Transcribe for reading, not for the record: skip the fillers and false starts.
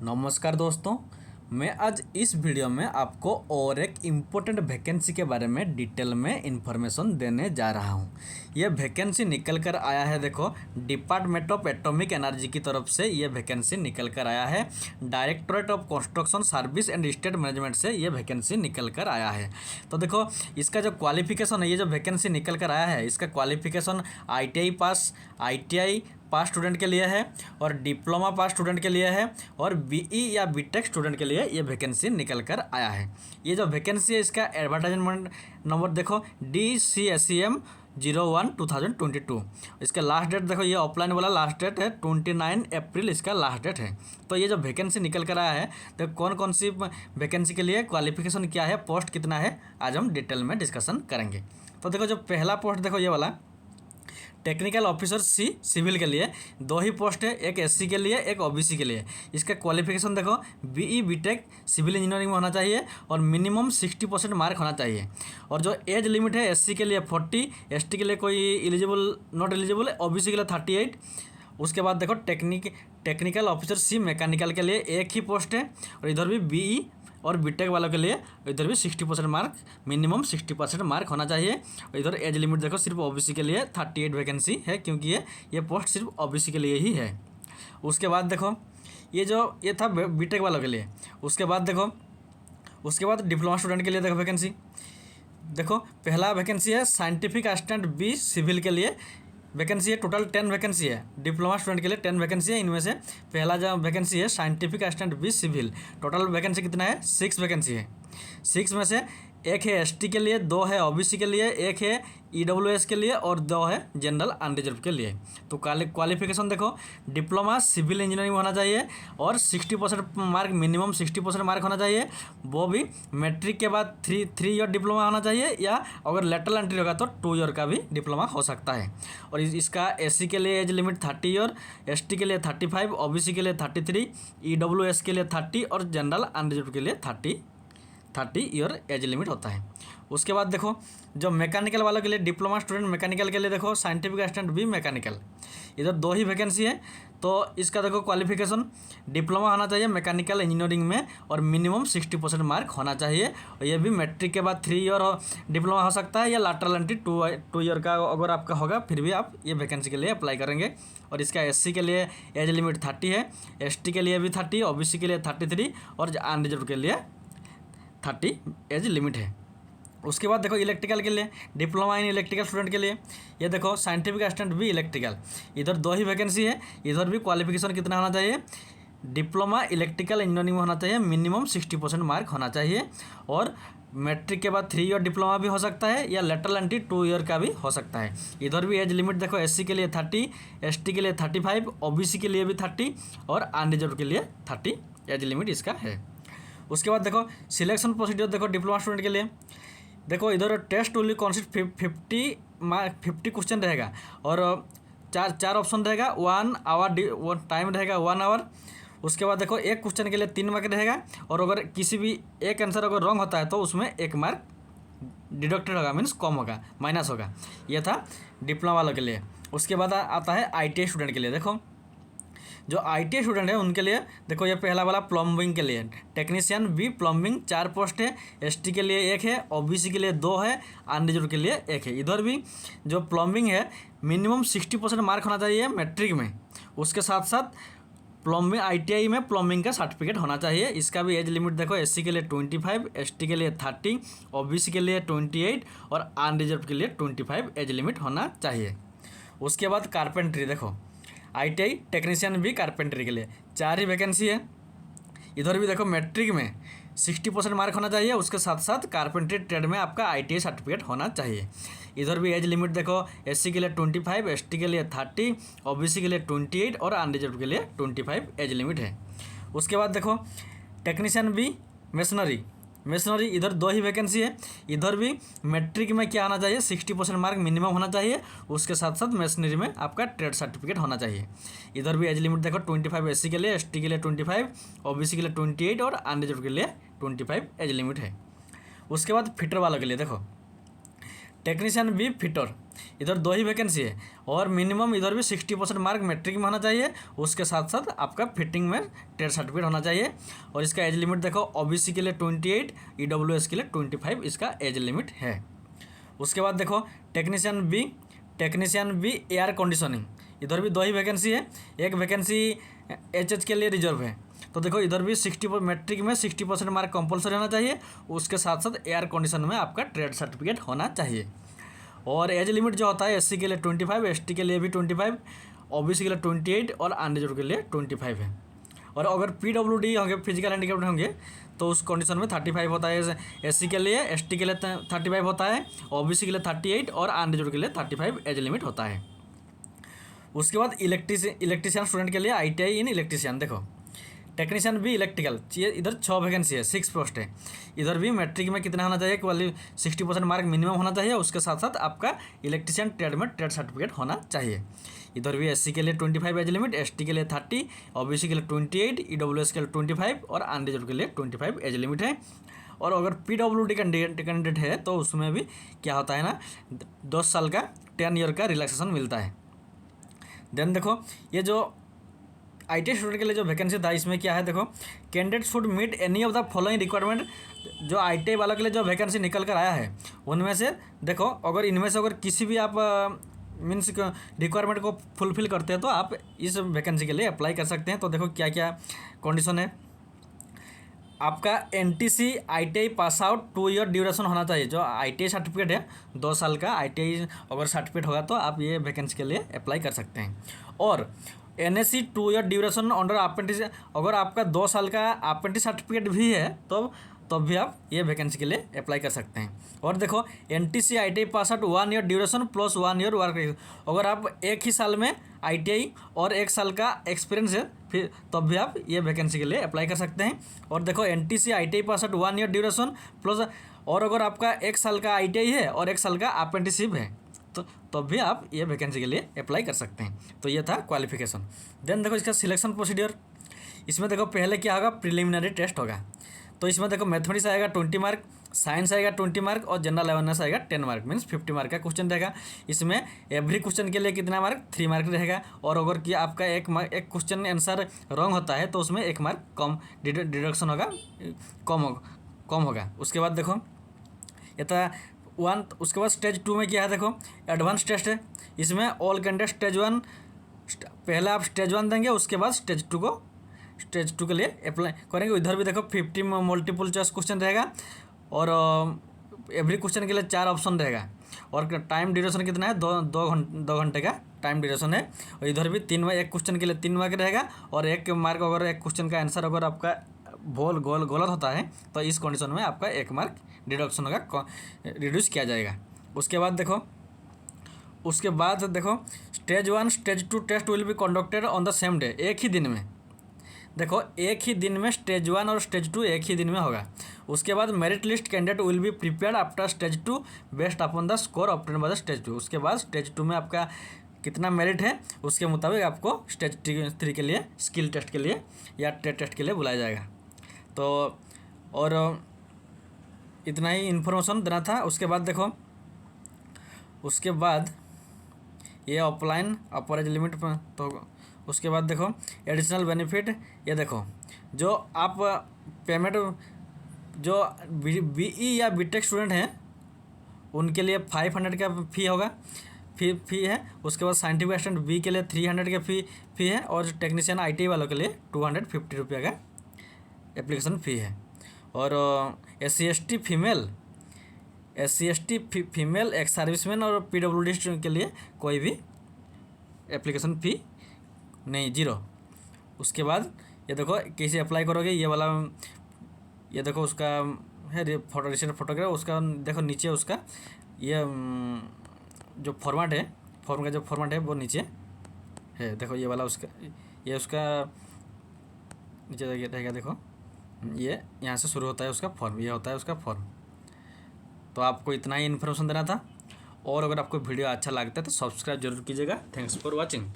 नमस्कार दोस्तों, मैं आज इस वीडियो में आपको और एक इम्पोर्टेंट वैकेंसी के बारे में डिटेल में इन्फॉर्मेशन देने जा रहा हूं। यह वैकेंसी निकल कर आया है, देखो डिपार्टमेंट ऑफ एटॉमिक एनर्जी की तरफ से ये वैकेंसी निकल कर आया है। Directorate of construction service and state management से ये वैकेंसी निकल कर आया है। तो देखो इसका जो क्वालिफिकेशन है, ये जो वैकेंसी निकल कर आया है, इसका क्वालिफिकेशन ITI पास स्टूडेंट के लिए है और डिप्लोमा पास स्टूडेंट के लिए है और BE या BTech स्टूडेंट के लिए ये वैकेंसी निकल कर आया है। ये जो वैकेंसी है, इसका एडवर्टाइजमेंट नंबर देखो DCSEM 01/2022। इसका लास्ट डेट देखो, ये ऑफलाइन वाला लास्ट डेट है 29 अप्रैल इसका लास्ट डेट है। तो ये जो वैकेंसी निकल कर आया है, तो कौन कौन सी वैकेंसी के लिए क्वालिफिकेशन क्या है, पोस्ट कितना है, आज हम डिटेल में डिस्कशन करेंगे। तो देखो जो पहला पोस्ट देखो ये वाला टेक्निकल ऑफिसर C सिविल के लिए 2 ही पोस्ट है, एक SC के लिए, एक OBC के लिए। इसका क्वालिफिकेशन देखो BE BTech सिविल इंजीनियरिंग में होना चाहिए और मिनिमम 60% मार्क होना चाहिए। और जो एज लिमिट है, SC के लिए 40, ST के लिए कोई एलिजिबल नॉट एलिजिबल, OBC के लिए 38। उसके बाद देखो टेक्निकल ऑफिसर C मैकेनिकल के लिए 1 ही पोस्ट है और इधर भी BE और BTech वालों के लिए इधर भी 60% मार्क, मिनिमम 60% मार्क होना चाहिए। और इधर एज लिमिट देखो सिर्फ OBC के लिए 38 वैकेंसी है, क्योंकि ये पोस्ट सिर्फ OBC के लिए ही है। उसके बाद देखो ये था BTech वालों के लिए। उसके बाद डिप्लोमा स्टूडेंट के लिए देखो वैकेंसी। देखो पहला वैकेंसी है साइंटिफिक असिस्टेंट B सिविल के लिए वैकेंसी है। टोटल 10 वैकेंसी है, डिप्लोमा स्टूडेंट के लिए 10 वैकेंसी है। इनमें से पहला जो वैकेंसी है scientific assistant B civil, total vacancy कितना है, 6 वैकेंसी है। 6 में से 1 है ST के लिए, 2 है OBC के लिए, 1 है EWS के लिए और 2 है जनरल अनरिजर्व के लिए। तो क्वालिफिकेशन देखो डिप्लोमा सिविल इंजीनियरिंग होना चाहिए और 60% मार्क, मिनिमम 60% मार्क होना चाहिए। वो भी मैट्रिक के बाद 3 ईयर डिप्लोमा होना चाहिए, या अगर लेटरल एंट्री होगा तो 2 ईयर का भी डिप्लोमा हो सकता है। और इसका SC के लिए एज लिमिट 30 ईयर, ST के लिए 35, OBC के लिए 33, EWS के लिए 30 और जनरल अनरिजर्व के लिए 30 ईयर एज लिमिट होता है। उसके बाद देखो जो मैकेनिकल वालों के लिए, डिप्लोमा स्टूडेंट मैकेनिकल के लिए देखो साइंटिफिक असिस्टेंट B मैकेनिकल, इधर 2 ही वैकेंसी है। तो इसका देखो क्वालिफिकेशन डिप्लोमा होना चाहिए मैकेनिकल इंजीनियरिंग में और मिनिमम 60% मार्क होना चाहिए। और ये भी मैट्रिक के बाद 3 ईयर डिप्लोमा हो सकता है, या लैटरल एंट्री 2 ईयर का अगर आपका होगा, फिर भी आप ये वैकेंसी के लिए अप्लाई करेंगे। और इसका SC के लिए एज लिमिट 30 है, ST के लिए भी 30, OBC के लिए 33 और अनरिजर्व के लिए 30 एज लिमिट है। उसके बाद देखो इलेक्ट्रिकल के लिए, डिप्लोमा इन इलेक्ट्रिकल स्टूडेंट के लिए ये देखो साइंटिफिक असिस्टेंट B इलेक्ट्रिकल, इधर 2 ही वैकेंसी है। इधर भी क्वालिफिकेशन कितना होना चाहिए, डिप्लोमा इलेक्ट्रिकल इंजीनियरिंग में होना चाहिए, मिनिमम 60% मार्क होना चाहिए। और मैट्रिक के बाद 3 ईयर डिप्लोमा भी हो सकता है, या लेटरल एंट्री 2 ईयर का भी हो सकता है। इधर भी एज लिमिट देखो SC के लिए 30, ST के लिए 35, OBC के लिए भी 30 और अनरिजर्व के लिए 30 एज लिमिट इसका है। उसके बाद देखो सिलेक्शन प्रोसीजर देखो डिप्लोमा स्टूडेंट के लिए, देखो इधर टेस्ट ओनली कॉन्सिस्ट 50 क्वेश्चन रहेगा और चार ऑप्शन रहेगा, 1 आवर टाइम रहेगा 1 आवर। उसके बाद देखो एक क्वेश्चन के लिए 3 मार्क रहेगा और अगर किसी भी एक आंसर अगर रॉन्ग होता है तो उसमें 1 मार्क डिडक्टेड होगा, मीन्स कम होगा, माइनस होगा। यह था डिप्लोमा वालों के लिए। उसके बाद आता है ITI स्टूडेंट के लिए। देखो जो ITI स्टूडेंट है उनके लिए देखो ये पहला वाला प्लम्बिंग के लिए टेक्नीशियन B प्लम्बिंग 4 पोस्ट है, ST के लिए 1 है, OBC के लिए 2 है, अनरिजर्व के लिए 1 है। इधर भी जो प्लम्बिंग है मिनिमम 60% मार्क होना चाहिए मैट्रिक में। उसके साथ साथ प्लम्बिंग ITI में प्लम्बिंग का सर्टिफिकेट होना चाहिए। इसका भी एज लिमिट देखो SC के लिए 25, ST के लिए 30, OBC के लिए 28 और अनरिजर्व के लिए 25 एज लिमिट होना चाहिए। उसके बाद कारपेंट्री देखो ITI टेक्नीशियन B कारपेंट्री के लिए 4 ही वैकेंसी है। इधर भी देखो मैट्रिक में 60% मार्क होना चाहिए, उसके साथ साथ कारपेंट्री ट्रेड में आपका ITI सर्टिफिकेट होना चाहिए। इधर भी एज लिमिट देखो SC के लिए 25, ST के लिए 30, OBC के लिए 28 और अनरिजर्व के लिए 25 एज लिमिट है। उसके बाद देखो टेक्नीशियन B मशीनरी, इधर 2 ही वैकेंसी है। इधर भी मैट्रिक में क्या होना चाहिए, 60% मार्क मिनिमम होना चाहिए, उसके साथ साथ मशीनरी में आपका ट्रेड सर्टिफिकेट होना चाहिए। इधर भी एज लिमिट देखो 25 SC के लिए, ST के लिए 25, OBC के लिए 28 और अनरिजर्व के लिए 25 एज लिमिट है। उसके बाद फिटर वालों के लिए देखो टेक्नीशियन बी फिटर, इधर 2 ही वैकेंसी है और मिनिमम इधर भी 60% मार्क मैट्रिक में होना चाहिए, उसके साथ साथ आपका फिटिंग में ट्रेड सर्टिफिकेट होना चाहिए। और इसका एज लिमिट देखो, ओबीसी के लिए 28, ईडब्ल्यूएस के लिए 25 इसका एज लिमिट है। उसके बाद देखो टेक्नीशियन बी एयर कंडीशनिंग, इधर भी 2 ही वैकेंसी है, एक वैकेंसी एचएच के लिए रिजर्व है। तो देखो इधर भी 60 मैट्रिक में 60% मार्क कंपलसरी होना चाहिए, उसके साथ साथ एयर कंडीशन में आपका ट्रेड सर्टिफिकेट होना चाहिए। और एज लिमिट जो होता है एससी के लिए 25, एसटी के लिए भी 25, ओबीसी के लिए 28 और अनरिजर्व के लिए 25 है। और अगर पीडब्ल्यूडी होंगे, फिजिकल हैंडीकैप्ड होंगे, तो उस कंडीशन में 35 होता है एससी के लिए, एसटी के लिए 35 होता है, ओबीसी के लिए 38 और अनरिजर्व के लिए 35 एज लिमिट होता है। उसके बाद इलेक्ट्रीशियन स्टूडेंट के लिए आईटीआई इन इलेक्ट्रीशियन, देखो टेक्नीशियन भी इलेक्ट्रिकल चाहिए, इधर 6 वैकेंसी है, 6 पोस्ट है। इधर भी मैट्रिक में कितना होना चाहिए, 60% मार्क मिनिमम होना चाहिए, उसके साथ साथ आपका इलेक्ट्रीशियन ट्रेड में ट्रेड सर्टिफिकेट होना चाहिए। इधर भी एससी के लिए 25 एज लिमिट, एसटी के लिए 30, ओबीसी के लिए 28, ईडब्ल्यूएस के लिए 25 और अनरिजर्व के लिए 25 एज लिमिट है। और अगर पीडब्ल्यूडी कैंडिडेट है तो उसमें भी क्या होता है ना, 10 साल का 10 ईयर का रिलैक्सेशन मिलता है। देन देखो ये जो आईटी स्टूडेंट के लिए जो वैकेंसी था, इसमें क्या है देखो, candidate should meet any of the following requirement. जो आईटीआई वालों के लिए जो वैकेंसी निकल कर आया है उनमें से देखो, अगर इनमें से अगर किसी भी आप मीन्स रिक्वायरमेंट को फुलफिल करते हैं तो आप इस वैकेंसी के लिए अप्लाई कर सकते हैं। तो देखो क्या क्या कंडीशन है, आपका NTC ITI pass out 2 year duration होना चाहिए। जो आईटीआई सर्टिफिकेट है 2 साल का आईटीआई अगर सर्टिफिकेट होगा तो आप ये वैकेंसी के लिए अप्लाई कर सकते हैं। और NSC 2 year duration under apprentice, अगर आपका 2 साल का अप्रेंटिस सर्टिफिकेट भी है तब भी आप ये वैकेंसी के लिए अप्लाई कर सकते हैं। और देखो NTC ITI pass out 1 year duration plus 1 year work, अगर आप एक ही साल में आईटीआई और 1 साल का एक्सपीरियंस है फिर तब भी आप ये वैकेंसी के लिए अप्लाई कर सकते हैं। और देखो NTC ITI pass out 1 year duration plus, और अगर आपका 1 साल का आईटीआई है और 1 साल का अप्रेंटिसशिप है तो तब भी आप ये वैकेंसी के लिए अप्लाई कर सकते हैं। तो ये था क्वालिफिकेशन। देन देखो इसका सिलेक्शन प्रोसीडियर, इसमें देखो पहले क्या होगा, प्रिलिमिनरी टेस्ट होगा। तो इसमें देखो मैथमेटिक्स आएगा 20 मार्क, साइंस आएगा 20 मार्क और जनरल अवेयरनेस आएगा 10 मार्क, मीन्स 50 मार्क का क्वेश्चन रहेगा। इसमें एवरी क्वेश्चन के लिए कितना मार्क, 3 मार्क रहेगा। और अगर कि आपका एक क्वेश्चन आंसर रॉन्ग होता है तो उसमें 1 मार्क कम डिडक्शन होगा, कम होगा। उसके बाद देखो ये था 1। उसके बाद स्टेज 2 में क्या है देखो, एडवांस टेस्ट है। इसमें ऑल कैंडिडेट स्टेज 1, पहले आप स्टेज 1 देंगे, उसके बाद स्टेज 2 के लिए अप्लाई करेंगे। इधर भी देखो 50 मल्टीपल चॉइस क्वेश्चन रहेगा और एवरी क्वेश्चन के लिए 4 ऑप्शन रहेगा। और टाइम ड्यूरेशन कितना है, 2 घंटे का टाइम ड्यूरेशन है। और इधर भी 3 एक क्वेश्चन के लिए 3 मार्क रहेगा और 1 मार्क अगर एक क्वेश्चन का आंसर अगर आपका गलत होता है तो इस कंडीशन में आपका 1 मार्क डिडक्शन होगा, रिड्यूस किया जाएगा। उसके बाद देखो stage 1 stage 2 test will be conducted on the same day, एक ही दिन में। देखो एक ही दिन में स्टेज 1 और स्टेज 2 एक ही दिन में होगा। उसके बाद merit list candidate will be prepared after stage 2 based upon the score obtained by the stage 2। उसके बाद स्टेज 2 में आपका कितना मेरिट है उसके मुताबिक आपको स्टेज 3 के लिए स्किल टेस्ट के लिए या ट्रेड टेस्ट के लिए बुलाया जाएगा। तो और इतना ही इन्फॉर्मेशन देना था। उसके बाद देखो ये ऑफलाइन अपर एज लिमिट पर, तो उसके बाद देखो एडिशनल बेनिफिट, ये देखो जो आप पेमेंट जो बीई या बीटेक स्टूडेंट हैं उनके लिए 500 का फ़ी होगा, फ़ी है। उसके बाद साइंटिफिक असिस्टेंट बी के लिए 300 का फ़ी है और टेक्नीशियन आईटी वालों के लिए 250 रुपये का एप्लीकेशन फ़ी है। और SC/ST फीमेल एक्स सर्विसमैन और PWD के लिए कोई भी एप्लीकेशन फ़ी नहीं, 0। उसके बाद ये देखो कैसे अप्लाई करोगे, ये वाला ये देखो उसका है रिसेंट फोटोग्राफ, उसका देखो नीचे उसका ये जो फॉर्मेट है, फॉर्म का जो फॉर्मेट है वो नीचे है। देखो ये वाला उसका नीचे रहेगा। देखो ये यहाँ से शुरू होता है उसका फॉर्म, ये होता है उसका फॉर्म। तो आपको इतना ही इन्फॉर्मेशन देना था। और अगर आपको वीडियो अच्छा लगता है तो सब्सक्राइब जरूर कीजिएगा। Thanks for watching.